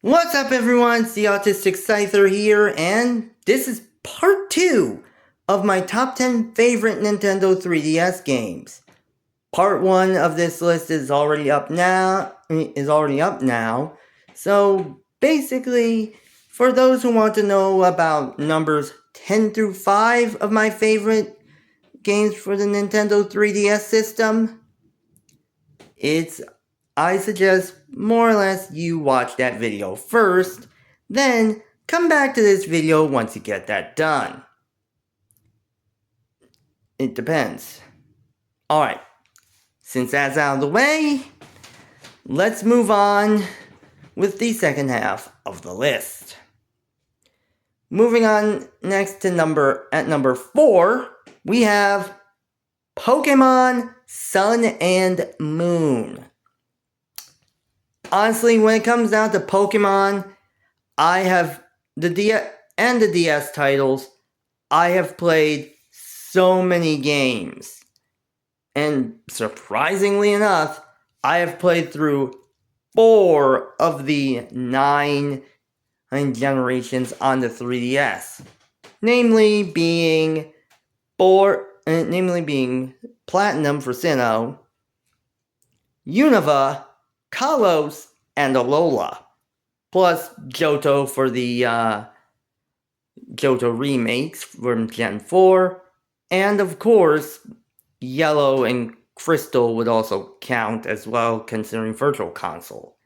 What's up everyone, it's the Autistic Scyther here, and this is part 2 of my top 10 favorite Nintendo 3DS games. Part 1 of this list is already up now, so basically, for those who want to know about numbers 10 through 5 of my favorite games for the Nintendo 3DS system, I suggest more or less you watch that video first, then come back to this video once you get that done. It depends. Alright, since that's out of the way, let's move on with the second half of the list. Moving on next to number 4, we have Pokémon Sun and Moon. Honestly, when it comes down to Pokemon, I have the DS titles, I have played so many games. And surprisingly enough, I have played through 4 of the 9 generations on the 3DS. Namely being Platinum for Sinnoh, Unova, Kalos, and Alola, plus Johto for the Johto remakes from Gen 4, and of course, Yellow and Crystal would also count as well, considering Virtual Console.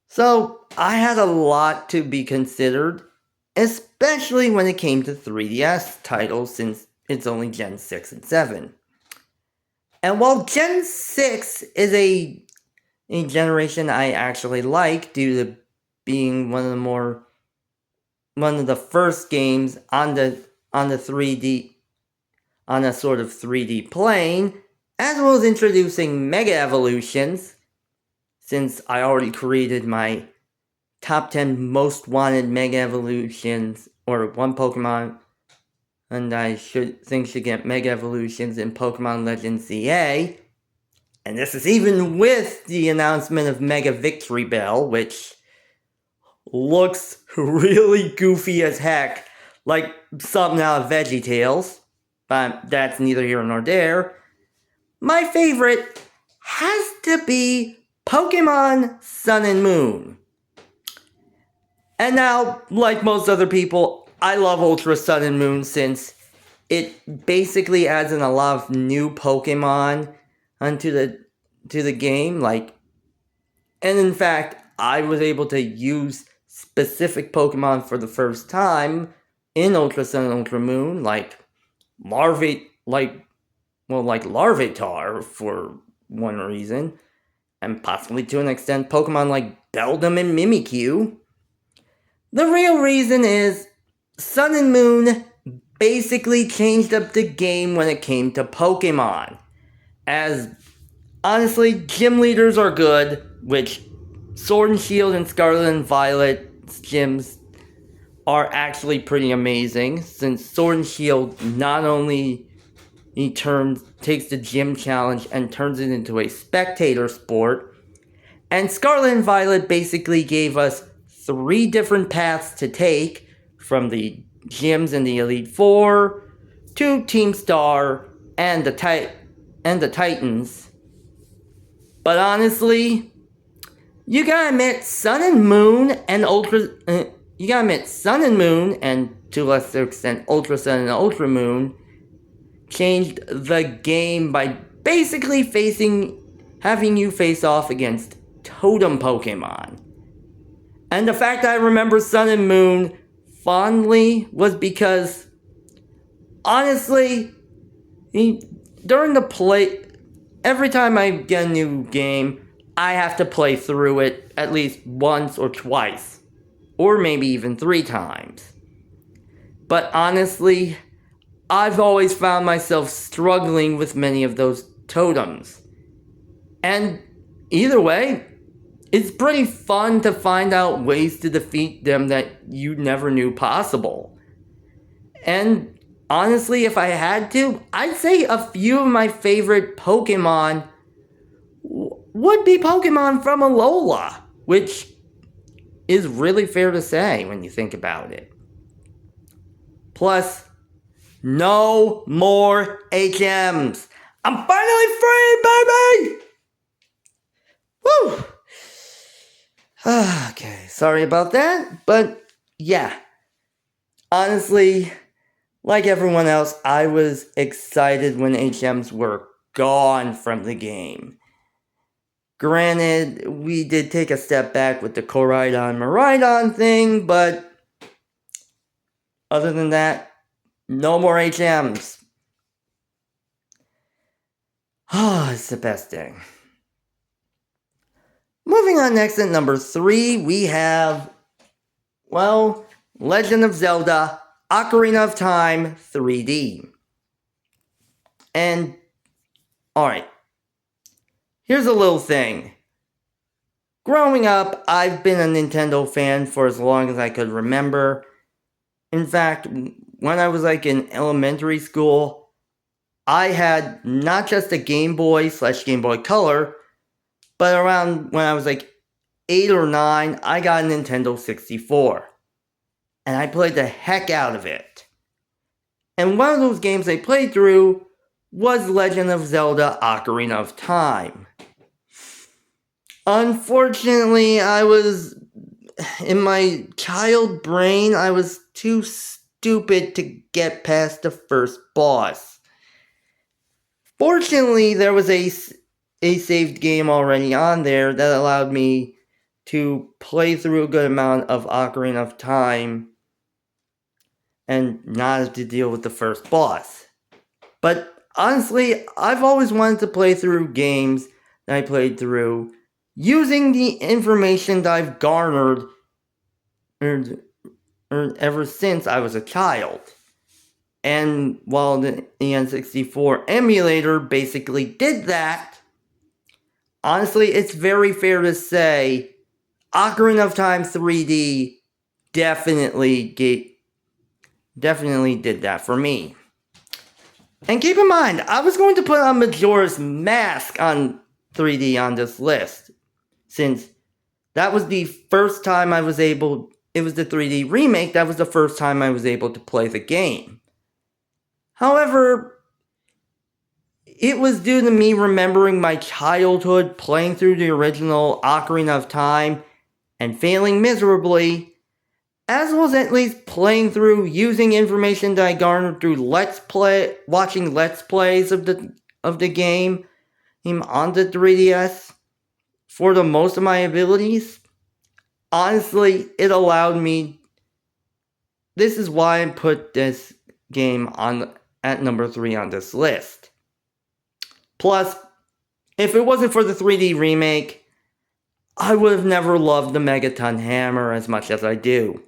So, I had a lot to be considered, especially when it came to 3DS titles, since it's only Gen 6 and 7. And while Gen 6 is a generation I actually like due to being one of the first games on a sort of 3D plane, as well as introducing Mega Evolutions, since I already created my top 10 most wanted Mega Evolutions, or one Pokemon, and I should get Mega Evolutions in Pokemon Legends ZA. And this is even with the announcement of Mega Victory Bell, which looks really goofy as heck, like something out of VeggieTales, but that's neither here nor there. My favorite has to be Pokémon Sun and Moon. And now, like most other people, I love Ultra Sun and Moon since it basically adds in a lot of new Pokemon onto the game, and in fact, I was able to use specific Pokemon for the first time in Ultra Sun and Ultra Moon, like Larvitar for one reason, and possibly to an extent Pokemon like Beldum and Mimikyu. The real reason is Sun and Moon basically changed up the game when it came to Pokemon. As, honestly, gym leaders are good, which Sword and Shield and Scarlet and Violet's gyms are actually pretty amazing, since Sword and Shield not only takes the gym challenge and turns it into a spectator sport, and Scarlet and Violet basically gave us 3 different paths to take, from the gyms in the Elite Four, to Team Star, and the Titans. But honestly, you gotta admit, Sun and Moon, and to a lesser extent Ultra Sun and Ultra Moon, changed the game by basically having you face off against totem Pokemon. And the fact that I remember Sun and Moon fondly was because, honestly, every time I get a new game, I have to play through it at least once or twice, or maybe even 3 times. But honestly, I've always found myself struggling with many of those totems. And either way, it's pretty fun to find out ways to defeat them that you never knew possible. And honestly, if I had to, I'd say a few of my favorite Pokemon would be Pokemon from Alola, which is really fair to say when you think about it. Plus, no more HMs. I'm finally free, baby! Woo! Okay, sorry about that, but yeah. Honestly, like everyone else, I was excited when HMs were gone from the game. Granted, we did take a step back with the Koraidon-Miraidon thing, but other than that, no more HMs. Ah, it's the best thing. Moving on next at number 3, we have, well, Legend of Zelda Ocarina of Time 3D. And, alright, here's a little thing. Growing up, I've been a Nintendo fan for as long as I could remember. In fact, when I was in elementary school, I had not just a Game Boy / Game Boy Color, but around when I was 8 or 9, I got a Nintendo 64. And I played the heck out of it. And one of those games I played through was Legend of Zelda Ocarina of Time. Unfortunately, in my child brain, I was too stupid to get past the first boss. Fortunately, there was a saved game already on there that allowed me to play through a good amount of Ocarina of Time and not have to deal with the first boss. But honestly, I've always wanted to play through games that I played through using the information that I've garnered ever since I was a child. And while the N64 emulator basically did that, honestly, it's very fair to say Ocarina of Time 3D definitely did that for me. And keep in mind, I was going to put on Majora's Mask on 3D on this list, since that was the first time it was the 3D remake, that was the first time I was able to play the game. However, it was due to me remembering my childhood playing through the original Ocarina of Time and failing miserably, as well as at least playing through using information that I garnered through watching Let's Plays of the game on the 3DS for the most of my abilities. Honestly, it allowed me. This is why I put this game at number 3 on this list. Plus, if it wasn't for the 3D remake, I would have never loved the Megaton Hammer as much as I do.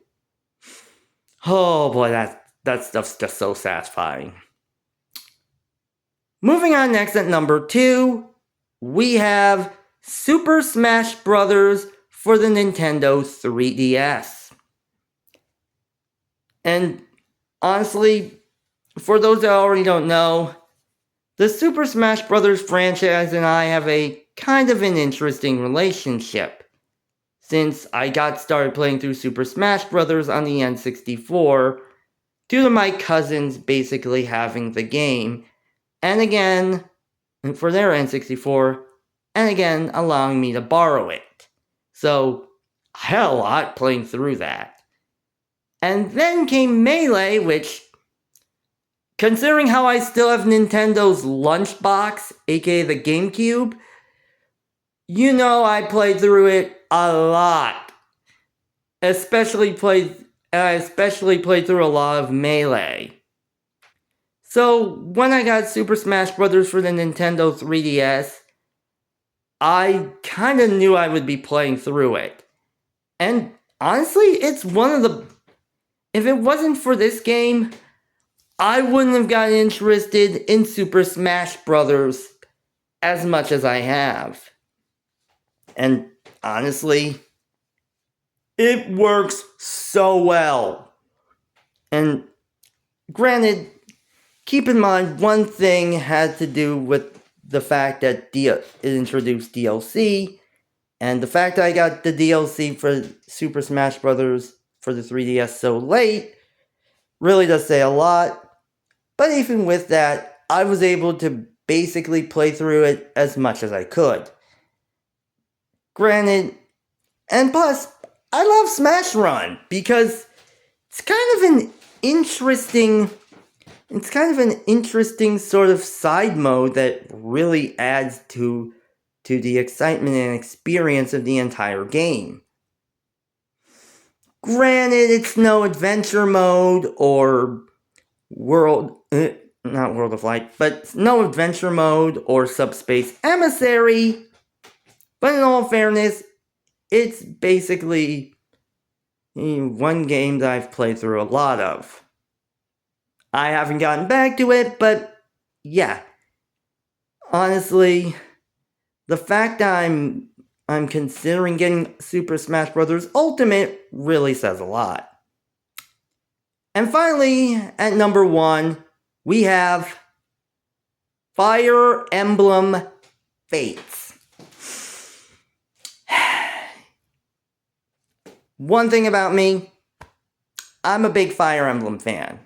Oh boy, that stuff's just so satisfying. Moving on next at number 2, we have Super Smash Bros. For the Nintendo 3DS. And honestly, for those that already don't know, the Super Smash Bros. Franchise and I have a kind of an interesting relationship, since I got started playing through Super Smash Bros. On the N64 due to my cousins basically having the game, and again, for their N64, and again, allowing me to borrow it. So, I had a lot playing through that. And then came Melee, which, considering how I still have Nintendo's Lunchbox, aka the GameCube, I played through it a lot. I especially played through a lot of Melee. So, when I got Super Smash Bros. For the Nintendo 3DS, I kind of knew I would be playing through it. And honestly, it's if it wasn't for this game, I wouldn't have gotten interested in Super Smash Bros. As much as I have. And honestly, it works so well. And granted, keep in mind, one thing had to do with the fact that it introduced DLC, And the fact that I got the DLC for Super Smash Bros. For the 3DS so late really does say a lot. But even with that, I was able to basically play through it as much as I could. Granted, and plus, I love Smash Run because it's kind of an interesting sort of side mode that really adds to the excitement and experience of the entire game. Granted, it's no adventure mode or not World of Light, but no adventure mode or Subspace Emissary. But in all fairness, it's basically one game that I've played through a lot of. I haven't gotten back to it, but yeah. Honestly, the fact that I'm considering getting Super Smash Bros. Ultimate really says a lot. And finally, at number 1, we have Fire Emblem Fates. One thing about me, I'm a big Fire Emblem fan.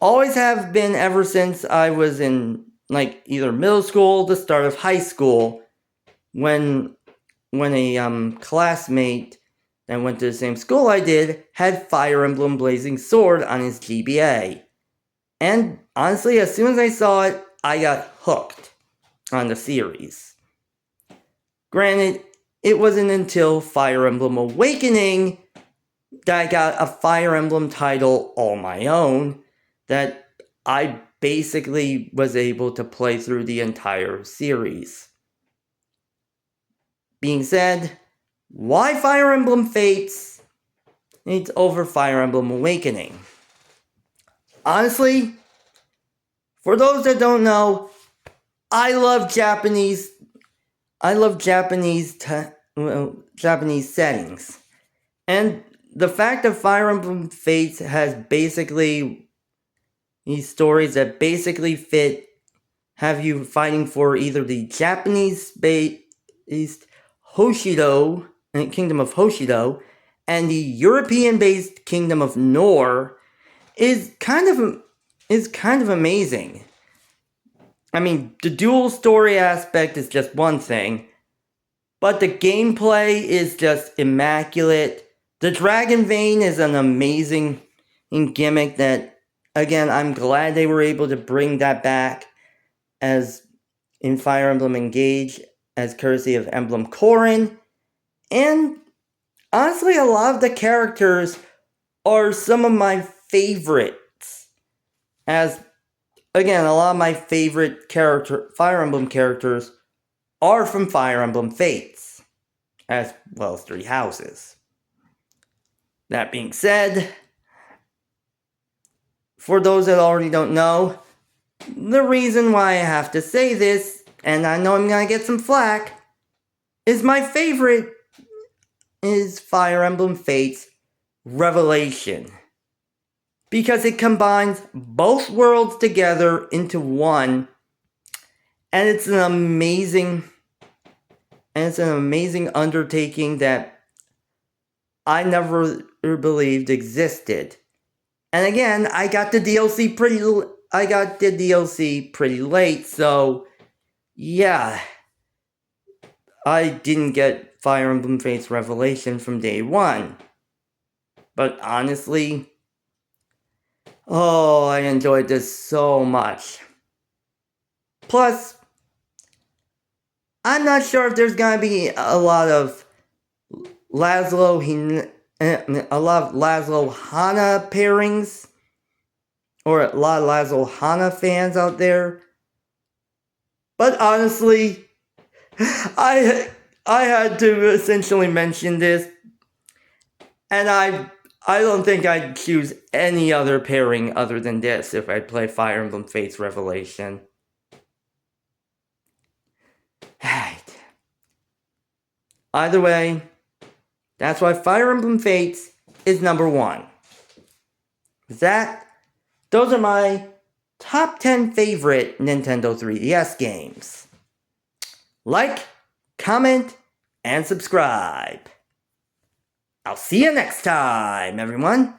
Always have been ever since I was in either middle school, the start of high school, when a classmate that went to the same school I did had Fire Emblem Blazing Sword on his GBA. And honestly, as soon as I saw it, I got hooked on the series. Granted, it wasn't until Fire Emblem Awakening that I got a Fire Emblem title all my own that I basically was able to play through the entire series. Being said, why Fire Emblem Fates? It's over Fire Emblem Awakening. Honestly, for those that don't know, I love Japanese settings. And the fact that Fire Emblem Fates has basically these stories that basically have you fighting for either the Japanese-based Hoshido, Kingdom of Hoshido, and the European-based Kingdom of Nor is kind of amazing. I mean, the dual story aspect is just one thing, but the gameplay is just immaculate. The Dragon Vein is an amazing gimmick that, again, I'm glad they were able to bring that back as in Fire Emblem Engage as courtesy of Emblem Corrin. And honestly, a lot of the characters are some of my favorites. As, again, a lot of my favorite Fire Emblem characters are from Fire Emblem Fates, as well as Three Houses. That being said, for those that already don't know, the reason why I have to say this, and I know I'm gonna get some flack, is my favorite is Fire Emblem Fates Revelation. Because it combines both worlds together into one, and it's an amazing undertaking that I never believed existed. And again, I got the DLC pretty late, so yeah, I didn't get Fire Emblem Fates Revelation from day one. But honestly, I enjoyed this so much. Plus, I'm not sure if there's gonna be a lot of Laszlo Hana pairings, or a lot of Laszlo Hana fans out there. But honestly, I had to essentially mention this, and I don't think I'd choose any other pairing other than this if I play Fire Emblem Fates Revelation. Either way, that's why Fire Emblem Fates is number 1. Those are my top 10 favorite Nintendo 3DS games. Like, comment, and subscribe. I'll see you next time, everyone.